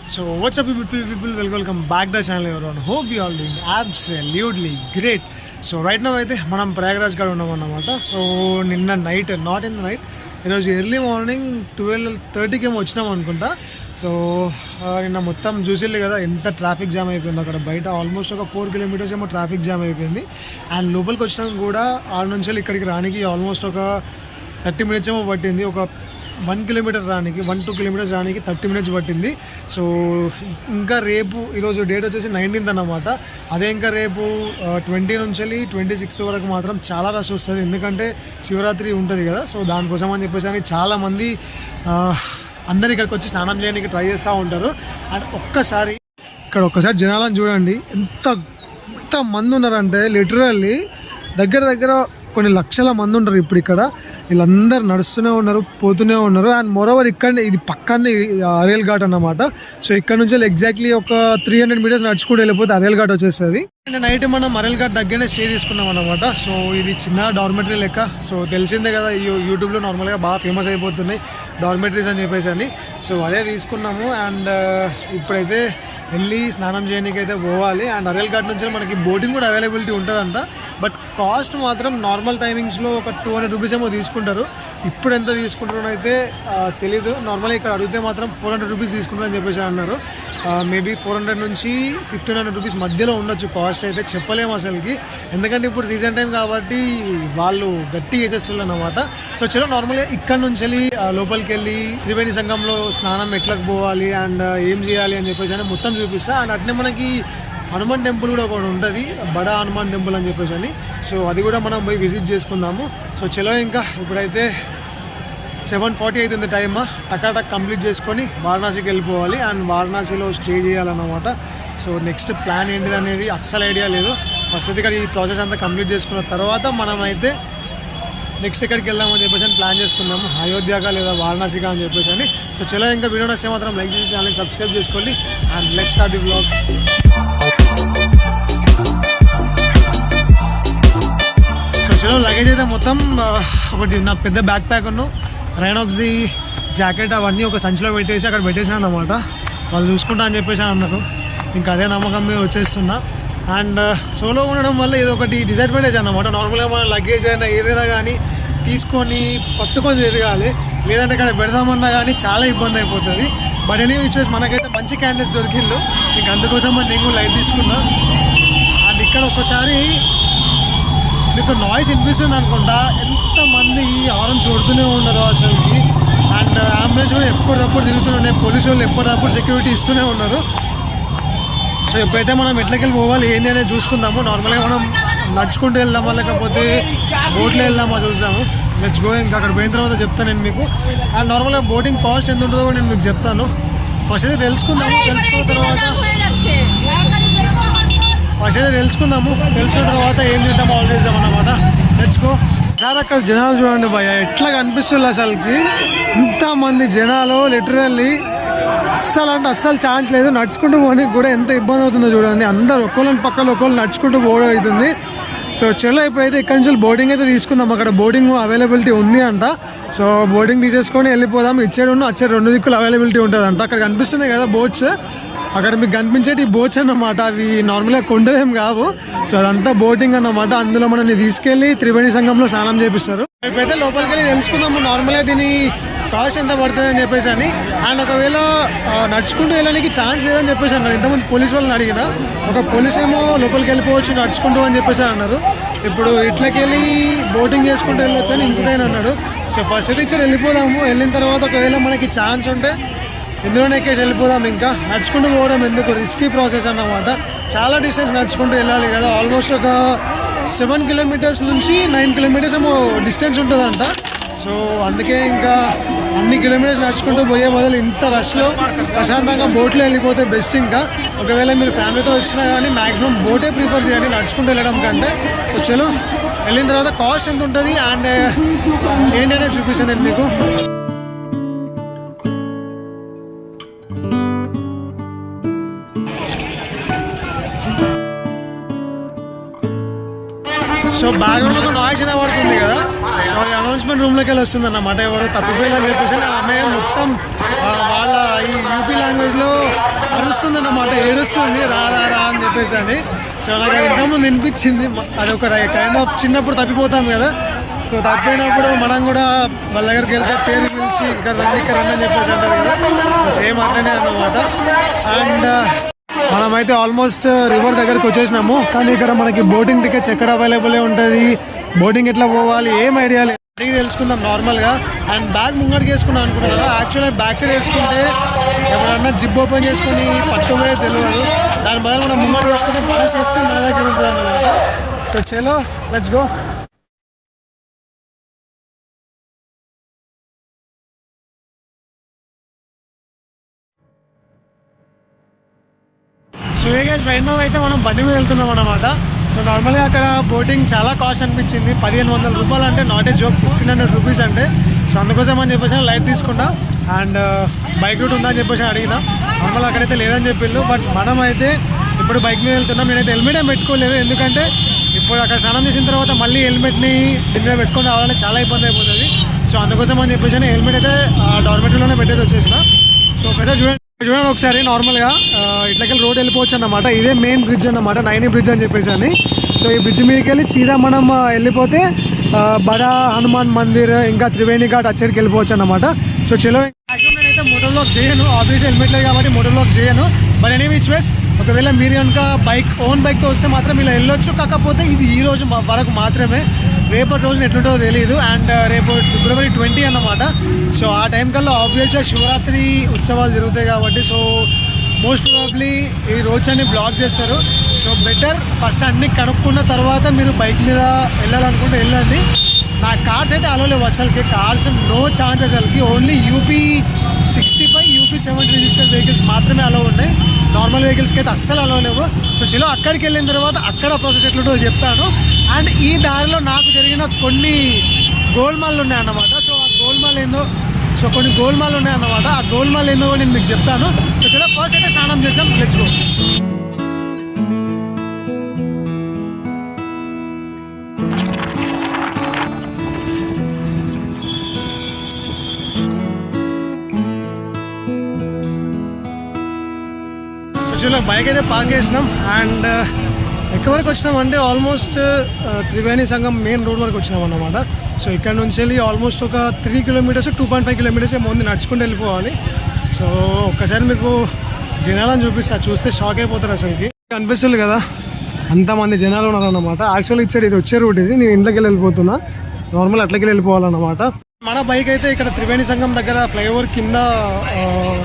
So what's up beautiful people, welcome back to the channel everyone. Hope you all doing absolutely great. So right now అయితే మనం ప్రయాగ్రాజ్ కాడ ఉన్నాం అన్నమాట. So నిన్న night not in the night, ఈరోజు early morning 12:30కి ఏమో వచ్చినాం అనుకుంటా. సో నిన్న మొత్తం చూసిల్లు కదా ఎంత ట్రాఫిక్ జామ్ అయిపోయింది అక్కడ బయట. ఆల్మోస్ట్ ఒక 4 కిలోమీటర్స్ ఏమో ట్రాఫిక్ జామ్ అయిపోయింది. అండ్ లోపలికి వచ్చినాక కూడా ఆడ నుంచి ఇక్కడికి రానికి ఆల్మోస్ట్ ఒక 30 మినిట్స్ ఏమో పట్టింది. ఒక 1 కిలోమీటర్ రానికి 1-2 కిలోమీటర్స్ రానికి 30 మినిట్స్ పట్టింది. సో ఇంకా రేపు ఈరోజు డేట్ వచ్చేసి 19th అన్నమాట. అదే ఇంకా రేపు 20 నుంచి 26th వరకు మాత్రం చాలా రష్ వస్తుంది, ఎందుకంటే శివరాత్రి ఉంటుంది కదా. సో దానికోసం అని చెప్పేసి అని చాలామంది అందరు ఇక్కడికి వచ్చి స్నానం చేయడానికి ట్రై చేస్తూ ఉంటారు. అండ్ ఒక్కసారి జనాలను చూడండి, ఎంత మంది ఉన్నారంటే లిటరల్లీ దగ్గర కొన్ని లక్షల మంది ఉంటారు ఇప్పుడు ఇక్కడ. వీళ్ళందరూ నడుస్తూనే ఉన్నారు, పోతూనే ఉన్నారు. అండ్ మోరోవర్ ఇక్కడ ఇది పక్కనే అరేల్ ఘాట్ అన్నమాట. సో ఇక్కడ నుంచి ఎగ్జాక్ట్లీ ఒక 300 మీటర్స్ నడుచుకుంటూ వెళ్ళిపోతే అరేల్ ఘాట్ వచ్చేస్తుంది. అండ్ నైట్ మనం అరేల్ ఘాట్ దగ్గరనే స్టే తీసుకున్నాం అనమాట. సో ఇది చిన్న డార్మెటరీ లెక్క. సో తెలిసిందే కదా, యూట్యూబ్లో నార్మల్గా బాగా ఫేమస్ అయిపోతున్నాయి డార్మెటరీస్ అని చెప్పేసి అని. సో అదే తీసుకున్నాము. అండ్ ఇప్పుడైతే వెళ్ళి స్నానం చేయడానికి అయితే పోవాలి. అండ్ అరేల్ ఘాట్ నుంచి మనకి బోటింగ్ కూడా అవైలబిలిటీ ఉంటుందంట. బట్ కాస్ట్ మాత్రం నార్మల్ టైమింగ్స్లో ఒక 200 రూపీస్ ఏమో తీసుకుంటారు. ఇప్పుడు ఎంత తీసుకుంటారో అయితే తెలీదు. నార్మల్గా ఇక్కడ అడిగితే మాత్రం 400 రూపీస్ తీసుకుంటారని చెప్పేసి అన్నారు. మేబీ 400 నుంచి 1500 రూపీస్ మధ్యలో ఉండొచ్చు కాస్ట్ అయితే, చెప్పలేము అసలుకి. ఎందుకంటే ఇప్పుడు సీజన్ టైం కాబట్టి వాళ్ళు గట్టి చేసేస్తున్నారు అనమాట. సో చలో నార్మల్గా ఇక్కడ నుంచి వెళ్ళి లోపలికి వెళ్ళి త్రివేణి సంఘంలో స్నానం ఎట్లకు పోవాలి అండ్ ఏం చేయాలి అని చెప్పేసి అని మొత్తం చూపిస్తా. అండ్ అట్నే మనకి హనుమాన్ టెంపుల్ కూడా ఒకటి ఉంటుంది, బడా హనుమాన్ టెంపుల్ అని చెప్పేసి అని. సో అది కూడా మనం పోయి విజిట్ చేసుకుందాము. సో చలో ఇంకా ఇప్పుడైతే 7:40 అవుతుంది టైమ్. టకాటక్ కంప్లీట్ చేసుకొని వారణాసికి వెళ్ళిపోవాలి. అండ్ వారణాసిలో స్టే చేయాలన్నమాట. సో నెక్స్ట్ ప్లాన్ ఏంటిది అనేది అస్సలు ఐడియా లేదు. ఫస్ట్ ఇక్కడ ఈ ప్రాసెస్ అంతా కంప్లీట్ చేసుకున్న తర్వాత మనమైతే నెక్స్ట్ ఎక్కడికి వెళ్దామని చెప్పేసి అని ప్లాన్ చేసుకున్నాము, అయోధ్యగా లేదా వారణాసిగా అని చెప్పేసి అని. సో చలో ఇంకా వీడియో నచ్చితే మాత్రం లైక్ చేసి ఛానల్ని సబ్స్క్రైబ్ చేసుకోండి. And let's start the vlog. So చలో లగేజ్ అయితే మొత్తం ఒకటి నా పెద్ద బ్యాక్ ప్యాక్ రైనాక్స్ది జాకెట్ అవన్నీ ఒక సంచిలో పెట్టేసి అక్కడ పెట్టేసాను అన్నమాట. వాళ్ళు చూసుకుంటా అని చెప్పేసి అన్నారు. ఇంకా అదే నమ్మకం మీద వచ్చేస్తున్నా. అండ్ సోలో ఉండడం వల్ల ఏదో ఒకటి డిసడ్వాంటేజ్ అన్నమాట. నార్మల్గా మన లగేజ్ అయినా ఏదైనా కానీ తీసుకొని పట్టుకొని తిరగాలి, లేదంటే ఇక్కడ పెడదామన్నా కానీ చాలా ఇబ్బంది అయిపోతుంది. బట్ ఎనీ విచ్ వేస్ మనకైతే మంచి క్యాండిడేట్స్ దొరికిళ్ళు. ఇంక అందుకోసం నేను లైట్ తీసుకున్నా. అండ్ ఇక్కడ ఒక్కసారి మీకు నాయిస్ వినిపిస్తుంది అనుకుంటా, ఎంతమంది హారన్ చూడుతూనే ఉన్నారు అసలుకి. అండ్ అంబులెన్స్ కూడా ఎప్పటికప్పుడు తిరుగుతూనే ఉన్నాయి, పోలీసు వాళ్ళు ఎప్పటికప్పుడు సెక్యూరిటీ ఇస్తూనే ఉన్నారు. సో ఎప్పుడైతే మనం ఎట్లకెళ్ళి పోవాలి ఏంటి అనేది చూసుకుందాము. నార్మల్గా మనం నడుచుకుంటూ వెళ్దామా లేకపోతే బోట్లో వెళ్దామా చూద్దాము. Let's go. ఇంకా అక్కడ పోయిన తర్వాత చెప్తాను నేను మీకు. అండ్ నార్మల్గా బోటింగ్ కాస్ట్ ఎంత ఉంటుందో కూడా నేను మీకు చెప్తాను. ఫస్ట్ అయితే తెలుసుకున్న తర్వాత ఏం చేద్దామో ఆల్ చేద్దాం అన్నమాట. Let's go. సార్ అక్కడ జనాలు చూడండి భయ, ఎట్లా కనిపిస్తుంది అసలుకి. ఇంతమంది జనాలు లిటరల్లీ అస్సలు ఛాన్స్ లేదు. నడుచుకుంటూ పోవడానికి కూడా ఎంత ఇబ్బంది అవుతుందో చూడండి. అందరు ఒక్కోళ్ళని పక్కన ఒకళ్ళు నడుచుకుంటూ పోవడం అవుతుంది. సో చలో ఇప్పుడైతే ఇక్కడ నుంచి బోటింగ్ అయితే తీసుకుందాం. అక్కడ బోటింగ్ అవైలబిలిటీ ఉంది అంట. సో బోటింగ్ తీసేసుకొని వెళ్ళిపోదాం. ఇచ్చేడు అచ్చేడు 2 దిక్కులు అవైలబిలిటీ ఉంటుంది అంట. అక్కడ కనిపిస్తున్నాయి కదా బోట్స్, అక్కడ మీకు కనిపించేటి బోట్స్ అన్నమాట. అవి నార్మల్గా కొండలేం కావు. సో అదంతా బోటింగ్ అన్నమాట. అందులో మనల్ని తీసుకెళ్ళి త్రివేణి సంఘంలో స్నానం చేపిస్తారు. ఇప్పుడైతే లోపలికి వెళ్ళి తెలుసుకుందాము నార్మల్గా దీని కాస్ట్ ఎంత పడుతుంది అని చెప్పేసి అని. అండ్ ఒకవేళ నడుచుకుంటూ వెళ్ళడానికి ఛాన్స్ లేదని చెప్పేసి అన్నారు. ఇంతమంది పోలీస్ వాళ్ళని అడిగిన, ఒక పోలీస్ ఏమో లోపలికి వెళ్ళిపోవచ్చు నడుచుకుంటూ అని చెప్పేసి అన్నారు. ఇప్పుడు ఇట్లకి వెళ్ళి బోటింగ్ చేసుకుంటూ వెళ్ళొచ్చు అని ఇంకొకైనా అన్నాడు. సో ఫస్ట్ అయితే ఇచ్చాడు వెళ్ళిపోదాము. వెళ్ళిన తర్వాత ఒకవేళ మనకి ఛాన్స్ ఉంటే ఇందులోనే ఎక్కేసి వెళ్ళిపోదాం. ఇంకా నడుచుకుంటూ పోవడం ఎందుకు, రిస్కీ ప్రాసెస్ అన్నమాట. చాలా డిస్టెన్స్ నడుచుకుంటూ వెళ్ళాలి కదా. ఆల్మోస్ట్ ఒక 7 కిలోమీటర్స్ నుంచి 9 కిలోమీటర్స్ ఏమో డిస్టెన్స్ ఉంటుందంట. సో అందుకే ఇంకా అన్ని కిలోమీటర్స్ నడుచుకుంటూ పోయే బదులు ఇంత రష్లో ప్రశాంతంగా బోట్లో వెళ్ళిపోతే బెస్ట్. ఇంకా ఒకవేళ మీరు ఫ్యామిలీతో వచ్చినా కానీ మ్యాక్సిమం బోటే ప్రిఫర్ చేయండి నడుచుకుంటూ వెళ్ళడం కంటే. సో చలో వెళ్ళిన తర్వాత కాస్ట్ ఎంత ఉంటుంది అండ్ ఏంటనే చూపిస్తాను నేను మీకు. సో బ్యాక్గ్రౌండ్లో ఒక నాయిస్ పడుతుంది కదా. సో అది అనౌన్స్మెంట్ రూమ్లోకి వెళ్ళి వస్తుంది అన్నమాట. ఎవరో తప్పిపోయిందని చెప్పేసి ఆమె మొత్తం వాళ్ళ ఈ యూపీ లాంగ్వేజ్లో అరుస్తుంది అన్నమాట, ఏడుస్తుంది రా రా రా అని చెప్పేసి అని. సో నాకు ఇంతకుముందు వినిపించింది, అదొక కైండ్ ఆఫ్ చిన్నప్పుడు తప్పిపోతాం కదా, సో తప్పినప్పుడు మనం కూడా వాళ్ళ దగ్గరికి వెళ్తే పేరు పిలిచి ఇక్కడ రండి అని చెప్పేసి అంటారు కదా, సో సేమ్ అట్లనే అన్నమాట. అండ్ మనమైతే ఆల్మోస్ట్ రివర్ దగ్గరికి వచ్చేసినాము, కానీ ఇక్కడ మనకి బోటింగ్ టికెట్స్ ఎక్కడ అవైలబుల్ ఉంటుంది, బోటింగ్ ఎట్లా పోవాలి ఏం ఐడియా లేదు. అడిగి తెలుసుకుందాం నార్మల్గా. అండ్ బ్యాగ్ ముంగడికి వేసుకున్నాం అనుకుంటున్నారా, యాక్చువల్గా బ్యాక్ సైడ్ వేసుకుంటే ఎవరన్నా జిప్ ఓపెన్ చేసుకుని పట్టుకుపోయే తెలియదు, దాని బదులు మనం ముంగడు వేసుకుంటే మన సేఫ్టీ మన దగ్గర ఉంటుంది అన్నమాట. సో చలో let's go. So right now అయితే మనం బండి మీద వెళ్తున్నాం అన్నమాట. సో నార్మల్గా అక్కడ బోటింగ్ చాలా కాస్ట్ అనిపించింది, 1500 రూపాయలు అంటే నాట్ ఏ జోక్, 1500 రూపీస్ అంటే. సో అందుకోసం అని చెప్పేసి లైట్ తీసుకున్నా. అండ్ బైక్ రూట్ ఉందని చెప్పేసి అడిగిన, నార్మల్ అక్కడైతే లేదని చెప్పిళ్ళు. బట్ మనం అయితే ఇప్పుడు బైక్ మీద వెళ్తున్నాం. నేనైతే హెల్మెట్ ఏం పెట్టుకోలేదు, ఎందుకంటే ఇప్పుడు అక్కడ స్నానం చేసిన తర్వాత మళ్ళీ హెల్మెట్ని దీని మీద పెట్టుకొని రావాలంటే చాలా ఇబ్బంది అయిపోతుంది. సో అందుకోసం అని చెప్పేసి హెల్మెట్ అయితే డార్మెటరీలోనే పెట్టేసి వచ్చేసిన. సో ఒకసారి చూడండి ఒకసారి నార్మల్గా ఇట్లకెళ్ళి రోడ్ వెళ్ళిపోవచ్చు అన్నమాట. ఇదే మెయిన్ బ్రిడ్జ్ అన్నమాట, నైని బ్రిడ్జ్ అని చెప్పేసి అని. సో ఈ బ్రిడ్జ్ మీదకి వెళ్ళి సీదా మనం వెళ్ళిపోతే బడా హనుమాన్ మందిర్ ఇంకా త్రివేణి ఘాట్ అచ్చడికి వెళ్ళిపోవచ్చు అన్నమాట. సో చలో. యాక్చువల్ నేనైతే మోటార్ బ్లాక్ చేయను, ఆబ్వియస్లీ హెల్మెట్ లేదు కాబట్టి మోటార్ బ్లాక్ చేయను. బట్ ఎనీ విచ్ వేస్ ఒకవేళ మీరు కనుక ఓన్ బైక్తో వస్తే మాత్రం ఇలా వెళ్ళొచ్చు. కాకపోతే ఇది ఈ రోజు వరకు మాత్రమే, రేపటి రోజున ఎట్లుంటుందో తెలియదు. అండ్ రేపు ఫిబ్రవరి 20 అన్నమాట. సో ఆ టైం కల్లా ఆబ్వియస్గా శివరాత్రి ఉత్సవాలు జరుగుతాయి కాబట్టి సో మోస్ట్ ప్రాబబ్లీ ఈ రోడ్స్ అన్ని బ్లాక్ చేస్తారు. సో బెటర్ ఫస్ట్ అన్ని కనుక్కున్న తర్వాత మీరు బైక్ మీద వెళ్ళాలనుకుంటే వెళ్ళండి. నా కార్స్ అయితే అలో లేవు అసలుకి, కార్స్ నో ఛాన్స్ అసలుకి. Only UP 65 UP 70 registered vehicles మాత్రమే అలో ఉన్నాయి, నార్మల్ వెహికల్స్కి అయితే అస్సలు అలో లేవు. సో చలో అక్కడికి వెళ్ళిన తర్వాత అక్కడ ప్రాసెస్ ఎట్లుంటుందో చెప్తాను. అండ్ ఈ దారిలో నాకు జరిగిన కొన్ని గోల్మాల్ ఉన్నాయన్నమాట. సో ఆ గోల్మాల్ ఏందో, సో కొన్ని గోల్మాల్ ఉన్నాయన్నమాట, ఆ గోల్మాల్ ఏందో నేను మీకు చెప్తాను. సో చలో ఫస్ట్ అయితే స్నానం చేసాం, లెట్స్ గో. చలో బైక్ అయితే పార్క్ చేసినాం. అండ్ ఎక్కడి వరకు వచ్చినాం అంటే ఆల్మోస్ట్ త్రివేణి సంఘం మెయిన్ రోడ్ వరకు వచ్చినాం అన్నమాట. సో ఇక్కడ నుంచి వెళ్ళి ఆల్మోస్ట్ ఒక 3 కిలోమీటర్స్ 2.5 కిలోమీటర్స్ ఏమో ఉంది, నడుచుకుంటూ వెళ్ళిపోవాలి. సో ఒక్కసారి మీకు జనాలను చూపిస్తా, చూస్తే షాక్ అయిపోతారు అసలుకి. కనిపిస్తుంది కదా అంతమంది జనాలు ఉన్నారన్నమాట. యాక్చువల్లీ ఇచ్చాడు ఇది వచ్చే రూట్, ఇది నేను ఇంట్లోకి వెళ్ళిపోతున్నా, నార్మల్ అట్లకి వెళ్ళిపోవాలన్నమాట. మన బైక్ అయితే ఇక్కడ త్రివేణి సంఘం దగ్గర ఫ్లైఓవర్ కింద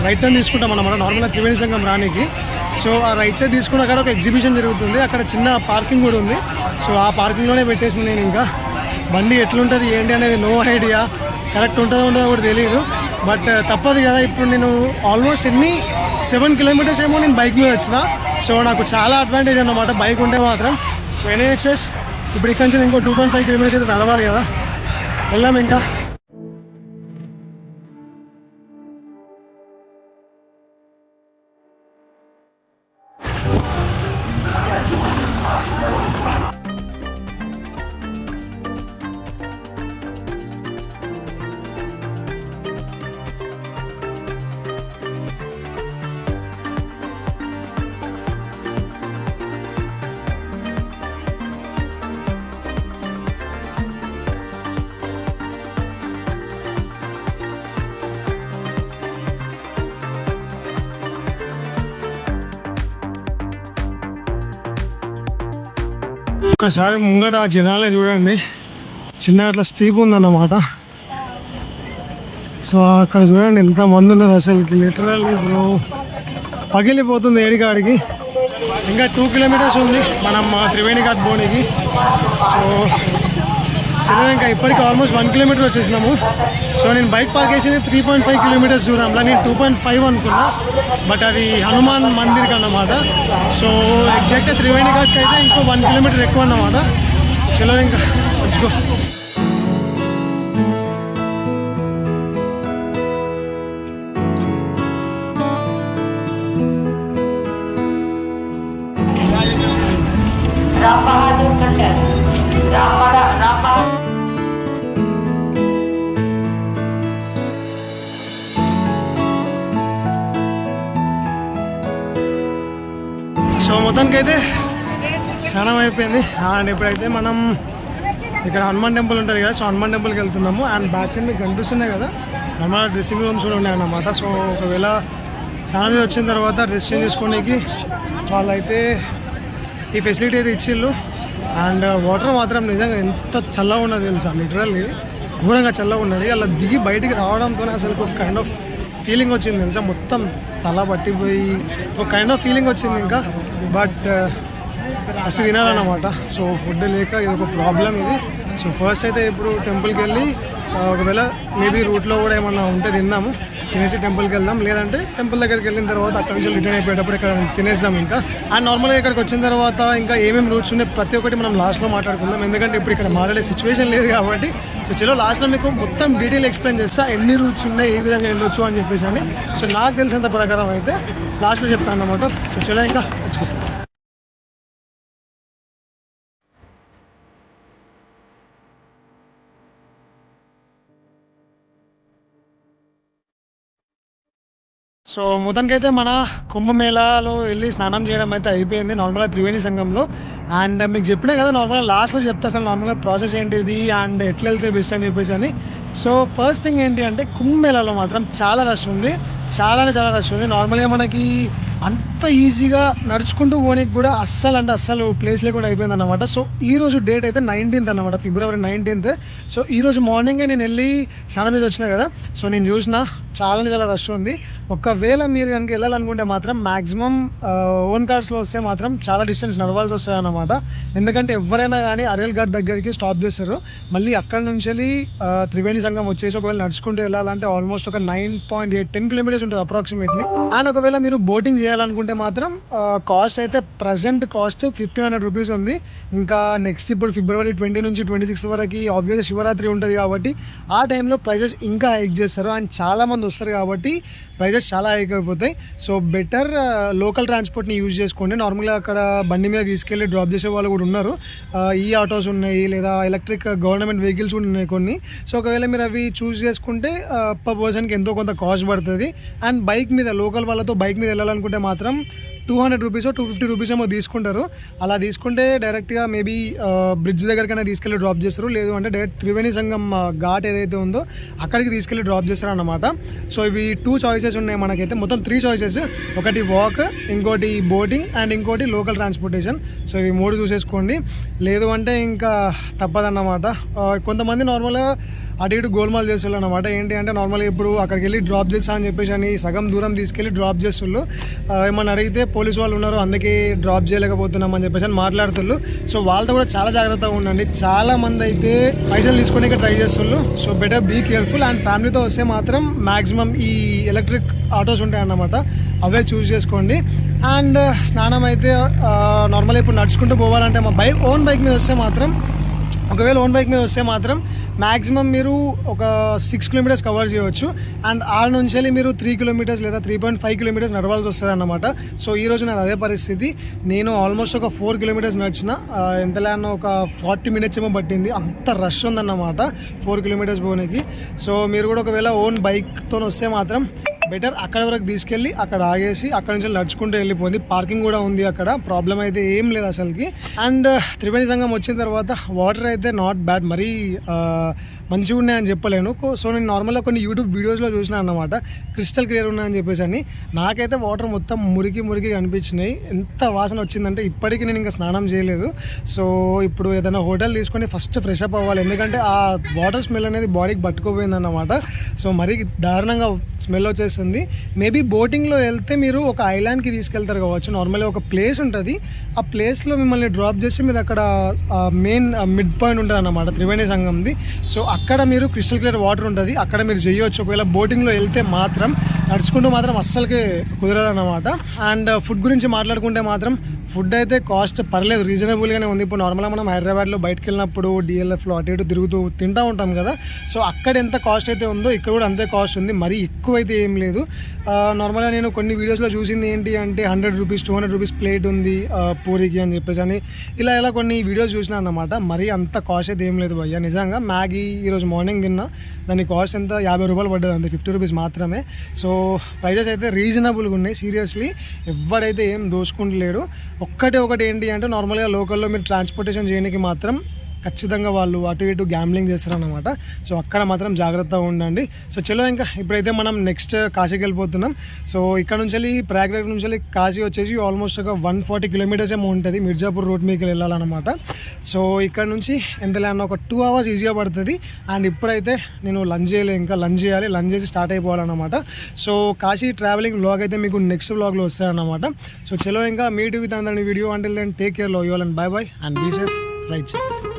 రైట్ టర్న్ తీసుకుంటాం అన్నమాట, నార్మల్గా త్రివేణి సంఘం రానికి. సో ఆ రైట్ సైడ్ తీసుకున్న అక్కడ ఒక ఎగ్జిబిషన్ జరుగుతుంది, అక్కడ చిన్న పార్కింగ్ కూడా ఉంది. సో ఆ పార్కింగ్లోనే పెట్టేసిన నేను. ఇంకా బండి ఎట్లుంటుంది ఏంటి అనేది నో ఐడియా, కరెక్ట్ ఉంటుందో ఉండదో కూడా తెలియదు. బట్ తప్పదు కదా, ఇప్పుడు నేను ఆల్మోస్ట్ 7 కిలోమీటర్స్ ఏమో నేను బైక్ మీద వచ్చిన. సో నాకు చాలా అడ్వాంటేజ్ అన్నమాట బైక్ ఉంటే మాత్రం. సో ఎనీ ఎక్సెస్ ఇప్పుడు ఇక్కడ నుంచి ఇంకో 2.5 కిలోమీటర్స్ అయితే నడవాలి కదా, వెళ్దాం ఇంకా. ఒక్కసారి ముంగట ఆ జనాలే చూడండి, చిన్న అట్లా స్టీప్ ఉందన్నమాట. సో అక్కడ చూడండి ఎంత మంది ఉన్నారు అసలు, లిటరల్లీ బ్రో పగిలిపోతుంది ఏడికాడికి. ఇంకా 2 కిలోమీటర్స్ ఉంది మనం త్రివేణి ఘాట్ బోనికి. సో సరే ఇంకా ఇప్పటికి ఆల్మోస్ట్ 1 కిలోమీటర్ వచ్చేసినాము. సో నేను బైక్ పార్క్ చేసింది 3.5 కిలోమీటర్స్ దూరంలో, నేను 2.5 అనుకున్నా, బట్ అది హనుమాన్ మందిర్కి అన్నమాట. సో ఎగ్జాక్ట్గా త్రివేణి ఘాట్కి అయితే ఇంకో 1 కిలోమీటర్ ఎక్కువ అన్నమాట. చలో ఇంకా వచ్చుకో. సో మొత్తానికైతే స్నానం అయిపోయింది. అండ్ ఇప్పుడైతే మనం ఇక్కడ హనుమాన్ టెంపుల్ ఉంటుంది కదా, సో హనుమాన్ టెంపుల్కి వెళ్తున్నాము. అండ్ బ్యాక్ సైడ్ మీకు కనిపిస్తున్నాయి కదా, నార్మల్ డ్రెస్సింగ్ రూమ్స్ కూడా ఉన్నాయన్నమాట. సో ఒకవేళ స్నానం చేసి వచ్చిన తర్వాత డ్రెస్ చేంజ్ చేసుకోవడానికి వాళ్ళైతే ఈ ఫెసిలిటీ అయితే ఇచ్చిళ్ళు. అండ్ వాటర్ మాత్రం నిజంగా ఎంత చల్లగా ఉన్నది తెలుసా, లిటరల్లీ ఘోరంగా చల్లగా ఉన్నది. అలా దిగి బయటికి రావడంతోనే అసలు ఒక కైండ్ ఆఫ్ ఫీలింగ్ వచ్చింది తెలుసా, మొత్తం తల పట్టిపోయి ఒక కైండ్ ఆఫ్ ఫీలింగ్ వచ్చింది. ఇంకా బట్ అసలు తినాలన్నమాట. సో ఫుడ్ లేక ఇది ఒక ప్రాబ్లం ఇది. సో ఫస్ట్ అయితే ఇప్పుడు టెంపుల్కి వెళ్ళి ఒకవేళ మేబీ రూట్లో కూడా ఏమన్నా ఉంటే తిన్నాము, తినేసి టెంపుల్కి వెళ్దాం. లేదంటే టెంపుల్ దగ్గరికి వెళ్ళిన తర్వాత అక్కడ నుంచి రిటర్న్ అయిపోయేటప్పుడు ఇక్కడ తినేద్దాం ఇంకా. అండ్ నార్మల్గా ఇక్కడికి వచ్చిన తర్వాత ఇంకా ఏమేమి రూట్స్ ఉన్నాయి ప్రతి ఒక్కటి మనం లాస్ట్లో మాట్లాడుకుందాం, ఎందుకంటే ఇప్పుడు ఇక్కడ మాట్లాడే సిచ్యువేషన్ లేదు కాబట్టి. సో చలో లాస్ట్లో మీకు మొత్తం డీటెయిల్ ఎక్స్ప్లెయిన్ చేస్తా, ఎన్ని రూట్స్ ఉన్నాయి, ఏ విధంగా వెళ్ళొచ్చు అని చెప్పేసి అని. సో నాకు తెలిసినంత ప్రకారం అయితే లాస్ట్లో చెప్తాను అన్నమాట. సో చలో ఇంకా వచ్చుకుంటాం. సో మొత్తానికైతే మన కుంభమేళాలో వెళ్ళి స్నానం చేయడం అయితే అయిపోయింది నార్మల్గా త్రివేణి సంఘంలో. అండ్ మీకు చెప్పినా కదా నార్మల్గా లాస్ట్లో చెప్తా అసలు నార్మల్గా ప్రాసెస్ ఏంటిది అండ్ ఎట్లా వెళ్తే బెస్ట్ అని చెప్పేసి అని. సో ఫస్ట్ థింగ్ ఏంటి అంటే కుంభమేళాలో మాత్రం చాలా రష్ ఉంది, చాలా రష్ ఉంది. నార్మల్గా మనకి అంత ఈజీగా నడుచుకుంటూ పోనీకి కూడా అస్సలు ప్లేస్ లేకుండా అయిపోయింది అనమాట. సో ఈరోజు డేట్ అయితే 19th అనమాట, ఫిబ్రవరి 19th. సో ఈరోజు మార్నింగే నేను వెళ్ళి స్నానం మీద వచ్చినా కదా, సో నేను చూసిన చాలా రష్ ఉంది. ఒకవేళ మీరు కనుక వెళ్ళాలనుకుంటే మాత్రం మ్యాక్సిమం ఓన్ కార్స్లో వస్తే మాత్రం చాలా డిస్టెన్స్ నడవాల్సి వస్తాయి అన్నమాట. ఎందుకంటే ఎవరైనా కానీ అరేల్ ఘాట్ దగ్గరికి స్టాప్ చేస్తారు, మళ్ళీ అక్కడ నుంచి వెళ్ళి త్రివేణి సంఘం వచ్చేసి ఒకవేళ నడుచుకుంటూ వెళ్ళాలంటే ఆల్మోస్ట్ ఒక 9.8-10 kilometers ఉంటుంది అప్రాక్సిమేట్లీ. అండ్ ఒకవేళ మీరు బోటింగ్ చేయాలనుకుంటే మాత్రం కాస్ట్ అయితే ప్రజెంట్ కాస్ట్ 1,500 rupees ఉంది. ఇంకా నెక్స్ట్ ఇప్పుడు ఫిబ్రవరి 20 నుంచి 26 వరకు ఆబ్వియస్గా శివరాత్రి ఉంటుంది కాబట్టి ఆ టైంలో ప్రైజెస్ ఇంకా హైక్ చేస్తారు. అండ్ చాలామంది వస్తారు కాబట్టి ప్రైజెస్ చాలా హైక్ అయిపోతాయి. సో బెటర్ లోకల్ ట్రాన్స్పోర్ట్ని యూజ్ చేసుకోండి. నార్మల్గా అక్కడ బండి మీద తీసుకెళ్ళి డ్రాప్ చేసే వాళ్ళు కూడా ఉన్నారు, ఈ ఆటోస్ ఉన్నాయి, లేదా ఎలక్ట్రిక్ గవర్నమెంట్ వెహికల్స్ కూడా ఉన్నాయి కొన్ని. సో ఒకవేళ మీరు అవి చూస్ చేసుకుంటే పర్ పర్సన్కి ఎంతో కొంత కాస్ట్ పడుతుంది. అండ్ బైక్ మీద లోకల్ వాళ్ళతో బైక్ మీద వెళ్ళాలనుకుంటే మాత్రం 200 rupees 250 rupees ఏమో తీసుకుంటారు. అలా తీసుకుంటే డైరెక్ట్గా మేబీ బ్రిడ్జ్ దగ్గరికైనా తీసుకెళ్ళి డ్రాప్ చేస్తారు, లేదు అంటే డైరెక్ట్ త్రివేణి సంఘం ఘాట్ ఏదైతే ఉందో అక్కడికి తీసుకెళ్ళి డ్రాప్ చేస్తారు అన్నమాట. సో ఇవి 2 choices ఉన్నాయి మనకైతే, మొత్తం 3 choices. ఒకటి వాక్, ఇంకోటి బోటింగ్ అండ్ ఇంకోటి లోకల్ ట్రాన్స్పోర్టేషన్. సో ఇవి 3 చూసేసుకోండి, లేదు అంటే ఇంకా తప్పదన్నమాట. కొంతమంది నార్మల్గా అటు ఇటు గోల్మాల్ చేస్తుళ్ళు అనమాట. ఏంటి అంటే నార్మల్గా ఇప్పుడు అక్కడికి వెళ్ళి డ్రాప్ చేస్తా అని చెప్పేసి అని సగం దూరం తీసుకెళ్ళి డ్రాప్ చేస్తుళ్ళు. ఏమన్నా అడిగితే పోలీసు వాళ్ళు ఉన్నారు అందుకే డ్రాప్ చేయలేకపోతున్నాం అని చెప్పేసి అని మాట్లాడుతుళ్ళు. సో వాళ్ళతో కూడా చాలా జాగ్రత్తగా ఉండండి. చాలా మంది అయితే పైసలు తీసుకునే ట్రై చేస్తుళ్ళు. So better be careful. And ఫ్యామిలీతో వస్తే మాత్రం మ్యాక్సిమం ఈ ఎలక్ట్రిక్ ఆటోస్ ఉంటాయి అన్నమాట, అవే చూస్ చేసుకోండి. అండ్ స్నానం అయితే నార్మల్గా ఇప్పుడు నడుచుకుంటూ పోవాలంటే మా ఓన్ బైక్ మీద వస్తే మాత్రం, ఒకవేళ ఓన్ బైక్ మీద వస్తే మాత్రం మ్యాక్సిమం మీరు ఒక 6 kilometers కవర్ చేయవచ్చు. అండ్ ఆడ నుంచి వెళ్ళి మీరు 3 kilometers లేదా 3.5 kilometers నడవాల్సి వస్తుంది అన్నమాట. సో ఈరోజు నాకు అదే పరిస్థితి. నేను ఆల్మోస్ట్ ఒక 4 kilometers నడిచిన, ఎంతలే అన్న ఒక 40 minutes ఏమో పట్టింది, అంత రష్ ఉందన్నమాట 4 kilometers పోనీకి. సో మీరు కూడా ఒకవేళ ఓన్ బైక్తో వస్తే మాత్రం బెటర్ అక్కడ వరకు తీసుకెళ్ళి అక్కడ ఆగేసి అక్కడ నుంచి నడుచుకుంటూ వెళ్ళిపోయింది. పార్కింగ్ కూడా ఉంది అక్కడ, ప్రాబ్లం అయితే ఏం లేదు అసలుకి. అండ్ త్రివేణి సంఘం వచ్చిన తర్వాత వాటర్ అయితే నాట్ బ్యాడ్, మరీ మంచిగా ఉన్నాయని చెప్పలేను. సో నేను నార్మల్గా కొన్ని యూట్యూబ్ వీడియోస్లో చూసినా అన్నమాట, క్రిస్టల్ క్లియర్ ఉన్నాయని చెప్పేసి అని. నాకైతే వాటర్ మొత్తం మురికి అనిపించినాయి, ఎంత వాసన వచ్చిందంటే ఇప్పటికీ నేను ఇంకా స్నానం చేయలేదు. సో ఇప్పుడు ఏదైనా హోటల్ తీసుకొని ఫస్ట్ ఫ్రెష్ అప్ అవ్వాలి, ఎందుకంటే ఆ వాటర్ స్మెల్ అనేది బాడీకి పట్టుకోపోయింది అన్నమాట. సో మరీ దారుణంగా స్మెల్ వచ్చేస్తుంది. మేబీ బోటింగ్లో వెళ్తే మీరు ఒక ఐలాండ్కి తీసుకెళ్తారు కావచ్చు. నార్మల్గా ఒక ప్లేస్ ఉంటుంది, ఆ ప్లేస్లో మిమ్మల్ని డ్రాప్ చేసి మీరు అక్కడ మెయిన్ మిడ్ పాయింట్ ఉంటుంది అన్నమాట త్రివేణి సంఘంది. సో అక్కడ మీరు క్రిస్టల్ క్లియర్ వాటర్ ఉంటుంది, అక్కడ మీరు చేయొచ్చు. ఒకవేళ బోటింగ్లో వెళ్తే మాత్రం నడుచుకుంటూ మాత్రం అస్సలకే కుదరదు అన్నమాట. అండ్ ఫుడ్ గురించి మాట్లాడుకుంటే మాత్రం ఫుడ్ అయితే కాస్ట్ పర్లేదు, రీజనబుల్గానే ఉంది. ఇప్పుడు నార్మల్గా మనం హైదరాబాద్లో బయటకు వెళ్ళినప్పుడు డిఎల్ఎఫ్లో అటు ఇటు తిరుగుతూ తింటూ ఉంటాం కదా, సో అక్కడ ఎంత కాస్ట్ అయితే ఉందో ఇక్కడ కూడా అంతే కాస్ట్ ఉంది, మరీ ఎక్కువ అయితే ఏం లేదు. నార్మల్గా నేను కొన్ని వీడియోస్లో చూసింది ఏంటి అంటే 100 rupees 200 rupees ప్లేట్ ఉంది పూరికి అని చెప్పేసి అని ఇలా కొన్ని వీడియోస్ చూసినా అన్నమాట. మరీ అంత కాస్ట్ అయితే ఏం లేదు భయ్య. నిజంగా మ్యాగీ ఈరోజు మార్నింగ్ తిన్నా. దాని కాస్ట్ ఎంత 50 రూపాయలు పడ్డది, అంతే 50 రూపీస్ మాత్రమే. సో ప్రైజెస్ అయితే రీజనబుల్గా ఉన్నాయి. సీరియస్లీ ఎవరైతే ఏం దోచుకుంటలేడు. ఒకటి ఏంటి అంటే నార్మల్గా లోకల్లో మీరు ట్రాన్స్పోర్టేషన్ చేయడానికి మాత్రం ఖచ్చితంగా వాళ్ళు అటు ఇటు గ్యాంబ్లింగ్ చేస్తారనమాట. సో అక్కడ మాత్రం జాగ్రత్తగా ఉండండి. సో చలో ఇంకా ఇప్పుడైతే మనం నెక్స్ట్ కాశీకి వెళ్ళిపోతున్నాం. సో ఇక్కడ నుంచి ప్రయాగ్రాజ్ నుంచి కాశీ వచ్చేసి ఆల్మోస్ట్ ఒక 140 కిలోమీటర్స్ ఏమో ఉంటుంది. మిర్జాపూర్ రోడ్ మీకు వెళ్ళాలన్నమాట. సో ఇక్కడ నుంచి ఎంత లేదన్నా ఒక 2 అవర్స్ ఈజీగా పడుతుంది. అండ్ ఇప్పుడైతే నేను లంచ్ చేయాలి. లంచ్ చేసి స్టార్ట్ అయిపోవాలన్నమాట. సో కాశీ ట్రావెలింగ్ వ్లాగ్ అయితే మీకు నెక్స్ట్ వ్లాగ్లో వస్తాయన్నమాట. సో చలో ఇంకా మీట్ విత్ అందరి video. Until then take care, love you all and bye bye and be safe, right safe.